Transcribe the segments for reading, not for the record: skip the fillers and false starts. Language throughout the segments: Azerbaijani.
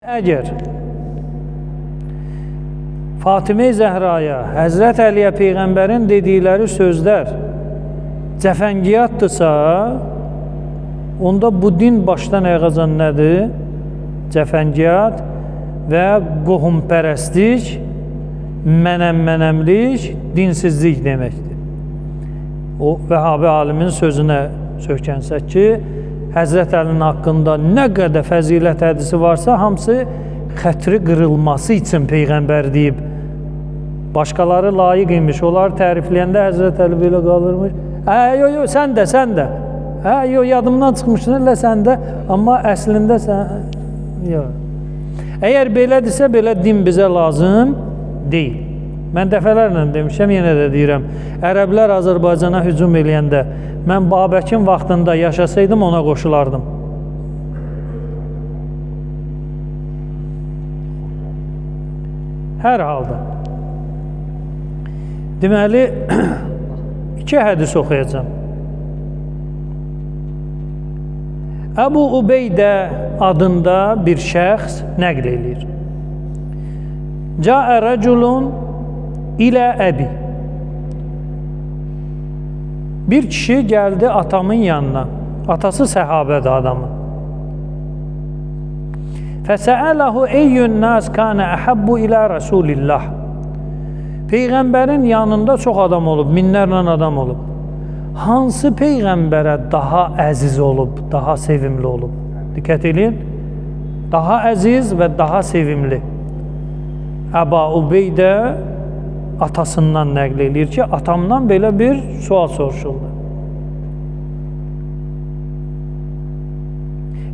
Əgər Fatimə-i Zəhraya, Həzrət Əliyə Peyğəmbərin dedikləri sözlər cəfəngiyatdırsa, onda bu din başdan ayağacan nədir? Cəfəngiyat və qohumpərəstlik, mənəm-mənəmlik, dinsizlik deməkdir. O Vəhabi alimin sözünə sökənsək ki, Həzrət Əlinin haqqında nə qədər fəzilət hədisi varsa, hamısı xətri qırılması üçün Peyğəmbər deyib. Başqaları layiq imiş, onları tərifləyəndə Həzrət Əli belə qalırmış. Yox, sən də. Yox, yadımdan çıxmışsın, elə sən də, amma əslində sən... Yox. Əgər belədirsə, belə din bizə lazım deyil. Mən dəfələrlə demişəm, yenə də deyirəm, ərəblər Azərbaycana hücum eləyəndə, mən Babəkin vaxtında yaşasaydım, ona qoşulardım. Hər halda. Deməli, 2 hədis oxuyacağım. Əbu Ubeydə adında bir şəxs nəql eləyir. Cəə rəculun ilə əbi. Bir kişi gəldi atamın yanına. Atası səhabədir adamın. Fəsəələhu eyyün nas kana əhəbbu ilə Rasulillah. Peyğəmbərin yanında çox adam olub, minlərlə adam olub. Hansı Peyğəmbərə daha əziz olub, daha sevimli olub? Diqqət edin. Daha əziz və daha sevimli. Əbu Ubeydə atasından nəql eləyir ki, atamdan belə bir sual soruşuldu.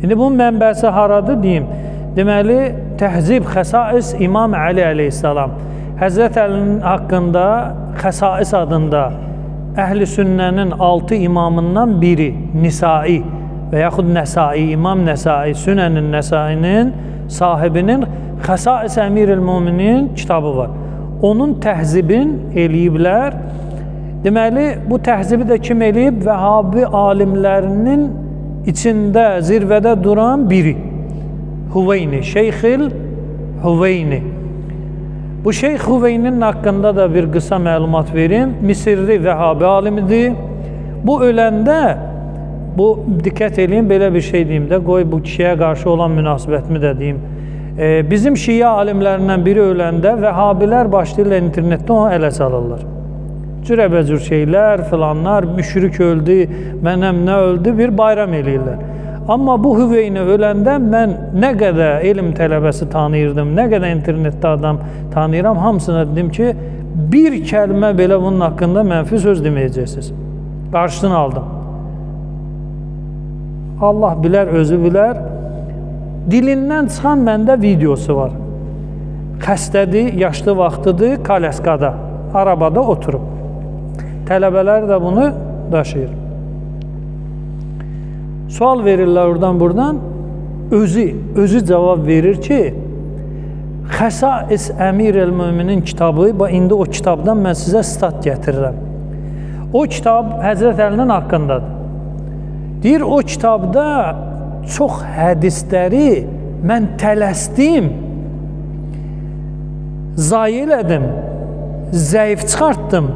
İndi bunun mənbəsi haradır deyim. Deməli, Təhzib Xəsais İmam Əli əleyhissalam Həzrət Əlinin haqqında Xəsais adında Əhl-i Sünnənin 6 imamından biri Nisai və yaxud Nəsai, İmam Nəsai, Sünənin Nəsainin sahibinin Xəsais Əmir-el-Müminin kitabı var. Onun təhzibin eləyiblər. Deməli, bu təhzibi də kim eləyib? Vəhabi alimlərinin içində, zirvədə duran biri. Hüveyni, Şeyxil Hüveyni. Bu Şeyx Hüveyninin haqqında da bir qısa məlumat verim. Misirli Vəhabi alimidir. Bu öləndə, bu diqqət edin, belə bir şey deyim də, qoy bu kişiyə qarşı olan münasibətimi də deyim. Bizim şiə alimlərindən biri öləndə Vəhabilər başlayırlar internetdə onu ələ salırlar. Cürəbəcür şeylər, filanlar, müşrik öldü, mənəm nə öldü, bir bayram eləyirlər. Amma bu Hüveyni öləndə mən nə qədər elm tələbəsi tanıyırdım, nə qədər internetdə adam tanıyıram, hamısına dedim ki, bir kəlmə belə bunun haqqında mənfi söz deməyəcəksiniz. Qarşısını aldım. Allah bilər, özü bilər. Dilindən çıxan məndə videosu var. Xəstədir, yaşlı vaxtıdır, Kaleskada, arabada oturub. Tələbələr də bunu daşıyır. Sual verirlər oradan-buradan, özü cavab verir ki, Xəsais Əmir-el-Müminin kitabı, indi o kitabdan mən sizə stat gətirirəm. O kitab Həzrət Əlinin haqqındadır. Deyir, o kitabda çox hədisləri mən tələsdim, zayi elədim, zəif çıxartdım,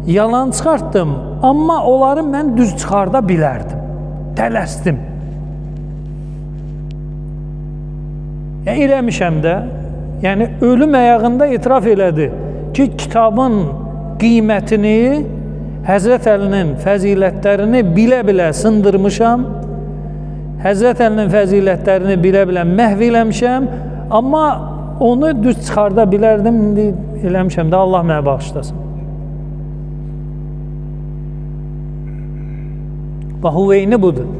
yalan çıxartdım, amma onları mən düz çıxarda bilərdim, tələsdim. Eləmişəm də, yəni ölüm əyağında etiraf elədi ki, kitabın qiymətini, Həzrət Əlinin fəzilətlərini bilə-bilə sındırmışam, Həzrət Əlinin fəzilətlərini bilə-bilə məhv eləmişəm, amma onu düz çıxarda bilərdim, indi eləmişəm də, Allah mənə bağışlasın. Və Hüveyni budur.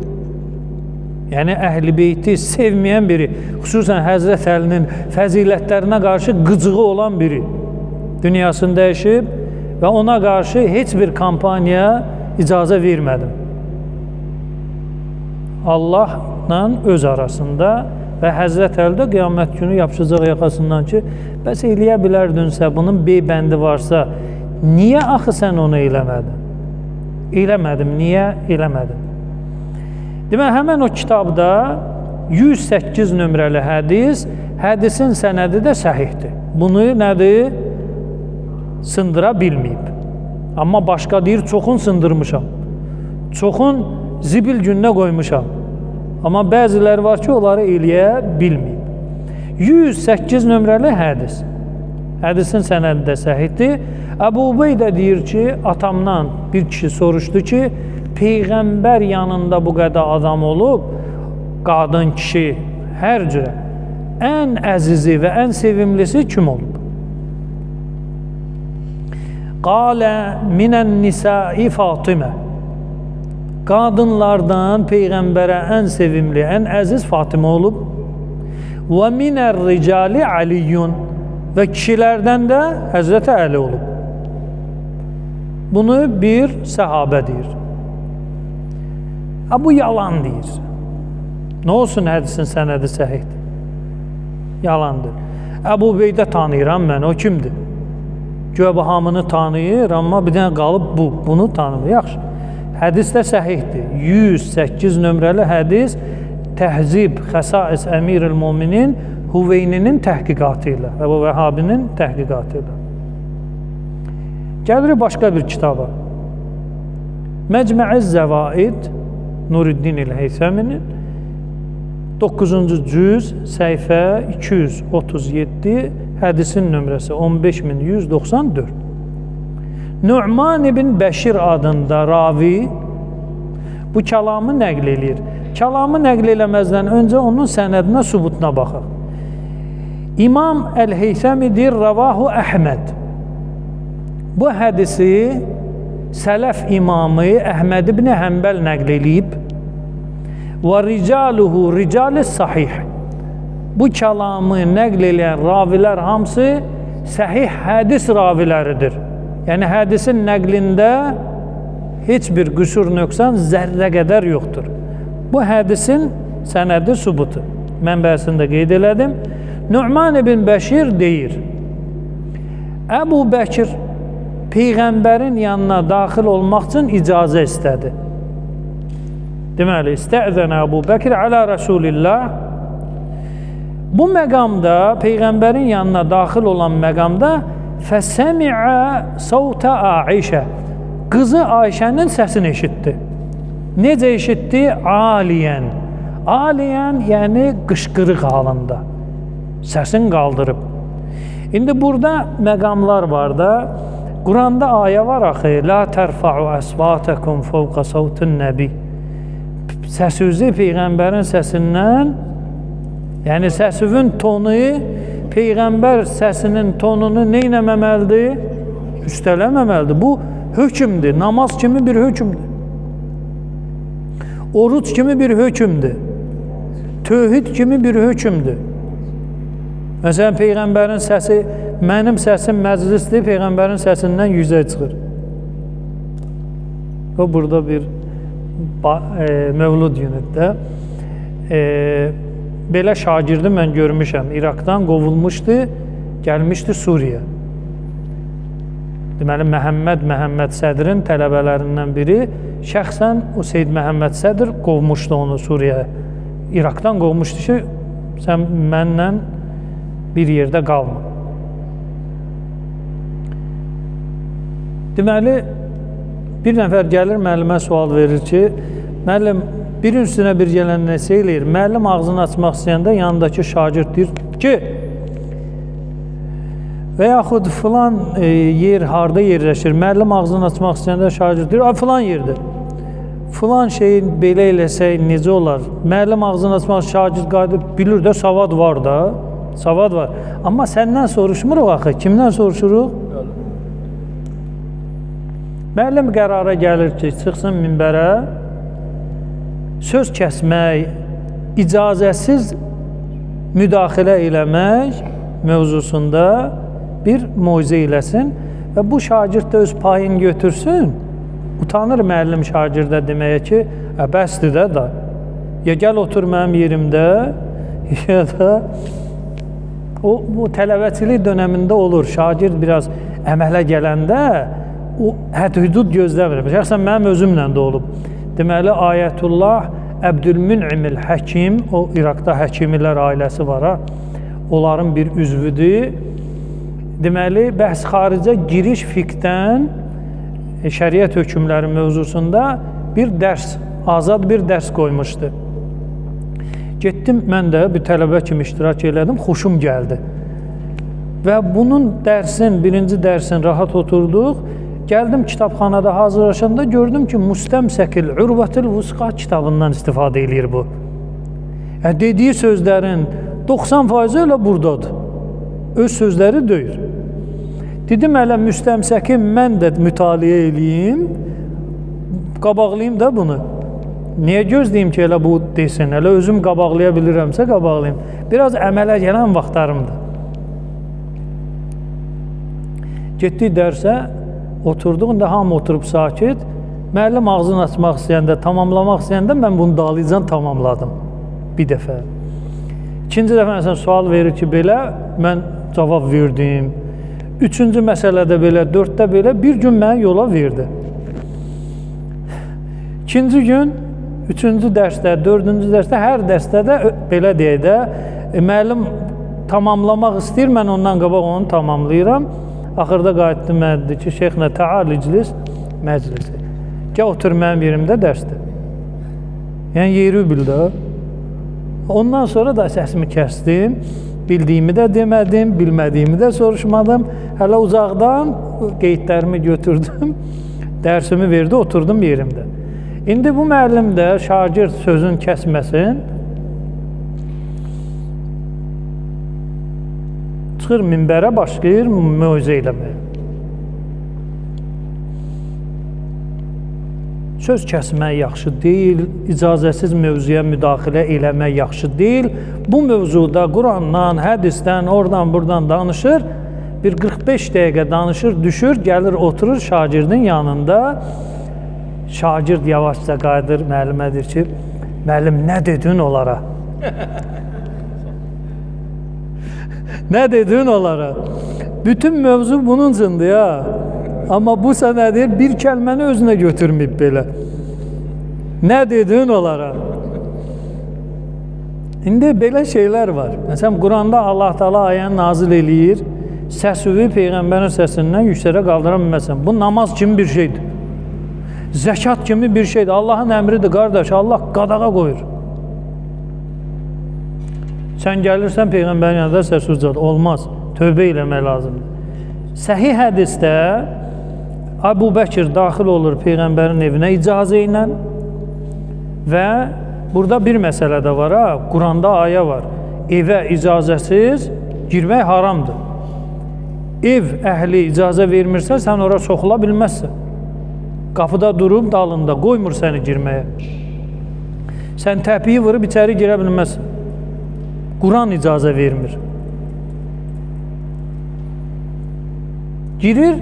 Yəni, Əhl-i Beyti sevməyən biri, xüsusən Həzrət Əlinin fəzilətlərinə qarşı qıcığı olan biri dünyasını dəyişib və ona qarşı heç bir kampaniya icazə vermədim. Allahla öz arasında və Həzrət Əldə qiyamət günü yapışacaq yaxasından ki, bəs eləyə bilərdinsə, bunun beybəndi varsa, niyə axı sən onu eləmədin? Eləmədim, niyə eləmədim? Demək, həmən o kitabda 108 nömrəli hədis, hədisin sənədi də səhihdir. Bunu nədir? Sındıra bilməyib. Amma başqa deyir, çoxun sındırmışam. Çoxun zibil gününə qoymuşam. Amma bəziləri var ki, onları eləyə bilməyib. 108 nömrəli hədis. Hədisin sənədi də səhihdir. Əbu Ubeydə deyir ki, atamdan bir kişi soruşdu ki, Peyğəmbər yanında bu qədər adam olub, qadın, kişi, hər cürə ən əzizi və ən sevimlisi kim olub? Qalə minən nisai Fatimə. Qadınlardan Peyğəmbərə ən sevimli, ən əziz Fatimə olub. Və minər ricali Aliyyun. Və kişilərdən də Həzrəti Əli olub. Bunu bir səhabə deyir. Bu yalan deyir. Nə olsun hədisin sənədi səhihdir? Yalandır. Əbu Ubeydə tanıyıram mən, o kimdir? Göyə bu hamını tanıyır, amma bir dənə qalıb bunu tanımır. Yaxşı. Hədis də səhihdir. 108 nömrəli hədis Təhzib Xəsais Əmirül Müminin Hüveyninin təhqiqatı ilə, Əbu Vəhabinin təhqiqatı ilə. Gəlirik başqa bir kitaba. Məcmə'iz Zəvaid Nuriddin İl-Heysəminin 9-cu cüz, səhifə 237, hədisin nömrəsi 15194. Nu'man ibn Bəşir adında ravi bu kəlamı nəql edir. Kəlamı nəql eləməzdən öncə onun sənədinə, sübutuna baxaq. İmam Əl-Heysəmi deyir, Rəvahu Əhməd. Bu hədisi Sələf imamı Əhməd ibn Həmbəl nəql eləyib. Və ricaluhu ricalis sahih. Bu kəlamı nəql eləyən ravilər hamısı səhih hədis raviləridir. Yəni hədisin nəqlində heç bir qüsur, nöqsan, zərrə qədər yoxdur. Bu hədisin sənədi sübutu. Mənbəsində qeyd elədim. Nu'man ibn Bəşir deyir, Əbu Bəkir Peyğəmbərin yanına daxil olmaq üçün icazə istədi. Deməli, istəzənə Əbu Bəkir alə Rasulillah. Bu məqamda, Peyğəmbərin yanına daxil olan məqamda fəsəmi'ə savtə Aişə. Qızı Ayşənin səsini eşitdi. Necə eşitdi? Aliyən. Aliyən, yəni qışqırıq halında. Səsini qaldırıb. İndi burada məqamlar var da, Quranda ayə var axı, La tərfa'u əsvatəkum fəvqə savtun nəbi. Səsivzi Peyğəmbərin səsindən, yəni səsivin tonu, Peyğəmbər səsinin tonunu neynəməməlidir? Üstələməməlidir. Bu hökmdür, namaz kimi bir hökmdür. Oruç kimi bir hökmdür. Tövhid kimi bir hökmdür. Məsələn, Peyğəmbərin səsi, mənim səsim məclisdir, Peyğəmbərin səsindən 100-ə çıxır. O, burada bir Mövlud günüdür. Belə şagirdi mən görmüşəm. İraqdan qovulmuşdu, gəlmişdi Suriyə. Deməli, Məhəmməd Sədrin tələbələrindən biri şəxsən o Seyyid Məhəmməd Sədr qovmuşdu onu Suriyaya. İraqdan qovmuşdu ki, sən mənlə bir yerdə qalma. Deməli, bir nəfər gəlir, müəllimə sual verir ki, müəllim, birin üstünə bir gələn nəsə eləyir. Müəllim ağzını açmaq istəyəndə yanındakı şagird deyir ki, və yaxud filan yer harda yerləşir? Müəllim ağzını açmaq istəyəndə şagird deyir, filan yerdir. Filan şeyin belə eləsək necə olar? Müəllim ağzını açmaq, şagird qayıdıb bilir də, savad var da. Savad var. Amma səndən soruşmuruq axı. Kimdən soruşuruq? Müəllim qərara gəlir ki, çıxsın minbərə, söz kəsmək, icazəsiz müdaxilə eləmək mövzusunda bir moizə eləsin və bu şagird də öz payını götürsün. Utanır müəllim şagirdə deməyə ki, bəsdir də da. Ya gəl otur mənim yerimdə, ya da bu tələbəçilik dönəmində olur. Şagird biraz əmələ gələndə o həd-hüdud gözləmir. Şəxsən mənim özümlə də olub. Deməli, Ayətullah Əbdülmün'imil Həkim, o İraqda həkimlər ailəsi var ha, onların bir üzvüdür. Deməli, bəhs xaricə giriş fiqdən şəriət hökmləri mövzusunda bir dərs, azad bir dərs qoymuşdu. Getdim, mən də bir tələbə kimi iştirak elədim, xoşum gəldi. Və bunun birinci dərsin rahat oturduq. Gəldim kitabxanada hazırlaşanda gördüm ki, Müstəmsəkil Urvatul Vusqa kitabından istifadə edir bu. Dediyi sözlərin 90% elə buradadır. Öz sözləri deyir. Dedim, hələ Müstəmsəki mən də mütaliə eləyim, qabaqlayayım da bunu. Niyə gözləyim ki, elə bu desin, elə özüm qabaqlaya bilirəmsə qabaqlayayım. Biraz əmələ gələn vaxtlarımdır. Getdik dərsə, oturduqda hamı oturub sakit. Müəllim ağzını açmaq istəyəndə, tamamlamaq istəyəndə mən bunu dalıcan tamamladım bir dəfə. İkinci dəfə məsələn sual verir ki, belə mən cavab verdim. Üçüncü məsələdə belə, dörddə belə bir gün mənə yola verdi. İkinci gün, üçüncü dərsdə, dördüncü dərsdə, hər dərsdə də belə deyək də, müəllim tamamlamaq istəyir, mən ondan qabaq onu tamamlayıram. Axırda qayıtdı, mənə dedi ki, şeyxlə təal iclis məclisi. Gəl otur mənim yerimdə dərsdə. Yəni yeri bil də. Ondan sonra da səsimi kəsdim. Bildiyimi də demədim, bilmədiyimi də soruşmadım. Hələ uzaqdan qeydlərimi götürdüm. Dərsimi verdi, oturdum yerimdə. İndi bu müəllim də şagird sözün kəsməsin. Çıxır minbərə, başlayır möizə eləməyə. Söz kəsmək yaxşı deyil, icazəsiz mövzuya müdaxilə eləmək yaxşı deyil. Bu mövzuda Qurandan, hədisdən, oradan, buradan danışır. Bir 45 dəqiqə danışır, düşür, gəlir, oturur şagirdin yanında. Şagird yavaşca qayıdır, müəllimə deyir ki, müəllim, nə dedin onlara? Nə dedin onlara? Bütün mövzu bunun içindir ya. Amma bu sənə deyir, bir kəlməni özünə götürməyib belə. Nə dedin onlara? İndi belə şeylər var. Məsələn, Quranda Allah Teala ayəni nazil eləyir. Səs-üvü Peyğəmbərin səsindən yüksələ qaldıra bilməsən. Bu namaz kimi bir şeydir. Zəkat kimi bir şeydir. Allahın əmridir, qardaş. Allah qadağa qoyur. Sən gəlirsən Peyğəmbərin yanında səs ucad. Olmaz. Tövbə eləmək lazımdır. Səhih hədisdə Əbu Bəkir daxil olur Peyğəmbərin evinə icazə ilə və burada bir məsələ də var ha, Quranda ayə var. Evə icazəsiz girmək haramdır. Ev əhli icazə vermirsə, sən ora soxula bilməzsən. Qapıda durub dalında, qoymur səni girməyə. Sən təpiyi vurub içəri girə bilməzsən. Quran icazə vermir. Girir,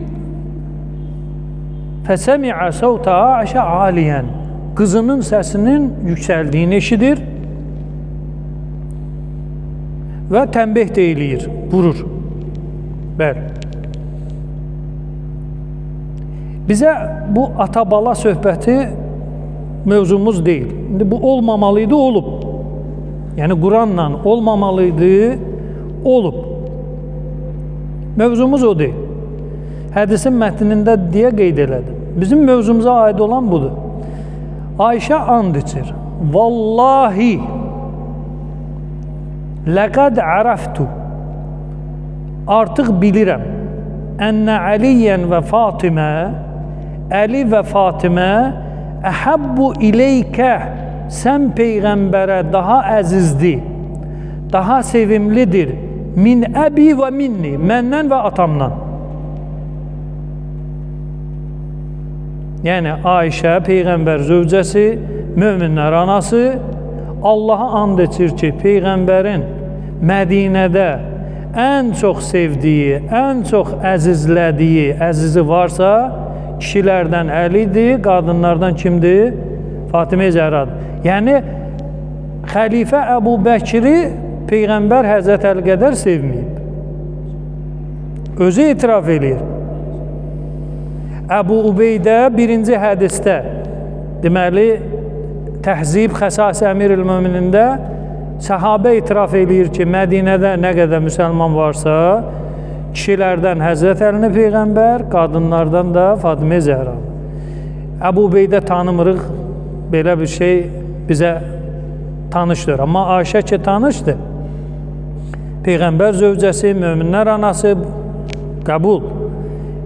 fəsəmi'ə səvtə əşə aliyən. Qızının səsinin yüksəldiyini eşidir və tənbih deyiliyir, vurur. Bəli. Bizə bu ata-bala söhbəti mövzumuz deyil. İndi bu olmamalıydı, olub. Yəni Quranla olmamalıydı, olub. Mövzumuz o deyil. Hədisin mətnində deyə qeyd elədim. Bizim mövzumuza aid olan budur. Ayşə and içir. Vallahi ləqəd ərəftu, artıq bilirəm, ənnə Əliyyən və Fatimə, Əli və Fatimə əhəbbu ileykə, sən Peyğəmbərə daha əzizdir, daha sevimlidir, min əbi və minni, məndən və atamdan. Yəni Ayşə, Peyğəmbər zövcəsi, möminlər anası, Allaha and içir ki, Peyğəmbərin Mədinədə ən çox sevdiyi, ən çox əzizlədiyi, əzizi varsa, kişilərdən Əlidir, qadınlardan kimdir? Fatimə Zəhradır. Yəni, xəlifə Əbu Bəkri Peyğəmbər Həzrət Əli qədər sevməyib. Özü etiraf edir. Əbu Ubeydə birinci hədisdə, deməli, Təhzib Xəsais Əmirül Möminində səhabə etiraf eləyir ki, Mədinədə nə qədər müsəlman varsa, kişilərdən Həzrət Əlini Peyğəmbər, qadınlardan da Fatimə Zəhra. Əbu Beydə tanımırıq, belə bir şey bizə tanışdır. Amma Ayşə ki tanışdır. Peyğəmbər zövcəsi, möminlər anası qəbul.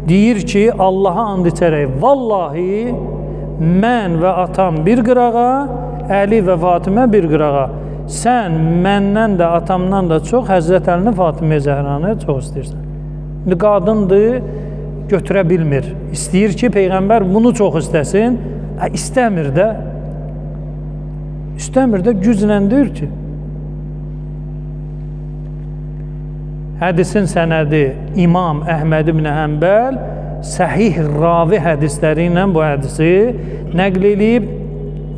Deyir ki, Allaha and içərək, vallahi mən və atam bir qırağa, Əli və Fatimə bir qırağa. Sən məndən də, atamdan da çox Həzrət Əlini, Fatimə Zəhranı çox istəyirsən. İndi qadındır, götürə bilmir. İstəyir ki, Peyğəmbər bunu çox istəsin. İstəmir də. İstəmir də, güclə deyir ki. Hədisin sənədi İmam Əhməd ibn Həmbəl səhih ravi hədisləri ilə bu hədisi nəql edib.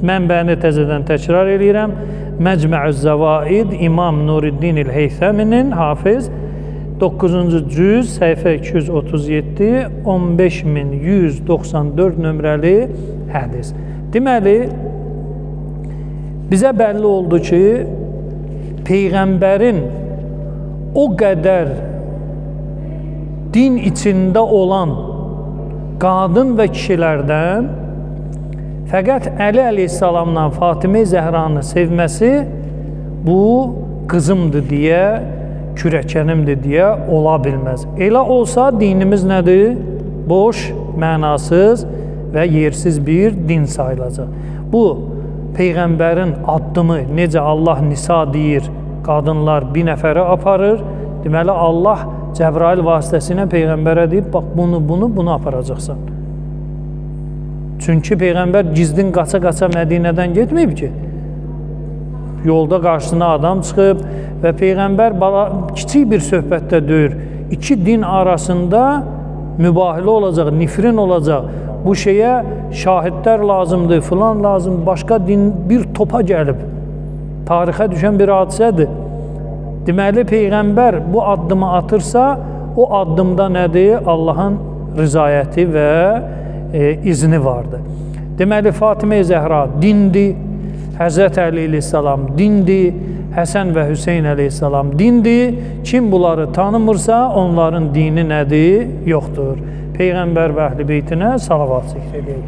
Mənbəni təzədən təkrar edirəm. Məcmə'üz Zəvaid İmam Nuriddin el-Heythəminin Hafiz 9-cu cüz səhifə 237 15194 nömrəli hədis. Deməli, bizə bəlli oldu ki, Peyğəmbərin o qədər din içində olan qadın və kişilərdən fəqət Əli əleyhissalamla Fatimə Zəhranı sevməsi bu qızımdır deyə, kürəkənimdir deyə ola bilməz. Elə olsa dinimiz nədir? Boş, mənasız və yersiz bir din sayılacaq. Bu, Peyğəmbərin addımı, necə Allah Nisa deyir, qadınlar bir nəfəri aparır. Deməli, Allah Cəbrail vasitəsilə Peyğəmbərə deyib, bax bunu aparacaqsan. Çünki Peyğəmbər gizdin qaça-qaça Mədinədən getməyib ki. Yolda qarşısına adam çıxıb və Peyğəmbər kiçik bir söhbətdə deyir. İki din arasında mübahilə olacaq, nifrin olacaq. Bu şeyə şahidlər lazımdır, filan lazım. Başqa din bir topa gəlib. Tarixə düşən bir hadisədir. Deməli, Peyğəmbər bu addımı atırsa, o addımda nədir? Allahın rızayəti və izni vardır. Deməli, Fatimə Zəhra dindir, Həzrət Əli əleyhissalam dindir, Həsən və Hüseyn əleyhissalam dindir. Kim bunları tanımırsa, onların dini nədir? Yoxdur. Peyğəmbər və əhl-i beytinə salavat zikr edək.